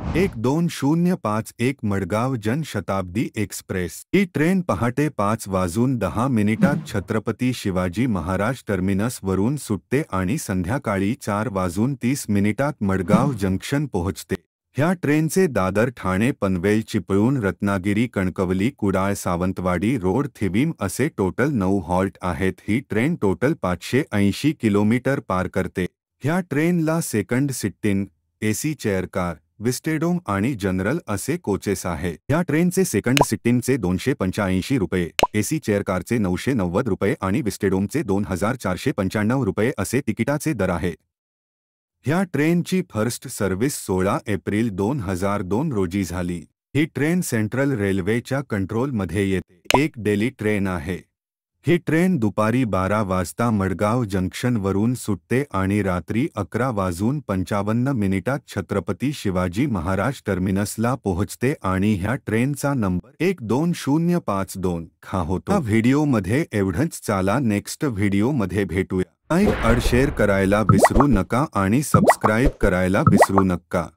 1205 Madgaon Janshatabdi express. ही train पहाटे 5:10 Chhatrapati Shivaji Maharaj terminus वरून सुटते आणि संध्याकाळी 4:30 मडगाव जंक्शन पोहोचते। ह्या ट्रेनचे दादर ठाणे पनवेल चिपळूण रत्नागिरी कणकवली कुडाळ सावंतवाडी रोड थिवीम असे टोटल 9 हॉल्ट आहेत। ही ट्रेन टोटल 580 किलोमीटर पार करते। ह्या ट्रेनला सेकंड सिट्टिंग, एसी चेअर कार, विस्टेडोम आणि जनरल असे कोचेस आहेत। ह्या ट्रेनचे सेकंड सिट्टिंगचे 285 रुपये, एसी चेअर कारचे 990 रुपये आणि विस्टेडोमचे 2495 रुपये असे तिकिटाचे दर आहेत। ह्या ट्रेनची फर्स्ट सर्व्हिस 16 एप्रिल 2002 रोजी झाली। ही ट्रेन सेंट्रल रेल्वेच्या कंट्रोलमध्ये येते। एक डेली ट्रेन आहे। ही ट्रेन दुपारी 12 वाजता मडगाव जंक्शन वरून सुटते आणि रात्री 11:55 छत्रपती शिवाजी महाराज टर्मिनसला पोहोचते आणि ह्या ट्रेनचा नंबर 12052 हा होतो। या व्हिडिओमध्ये एवढंच। चला नेक्स्ट व्हिडिओमध्ये भेटूया। लाईक आणि शेअर करायला विसरू नका आणि सबस्क्राइब करायला विसरू नका।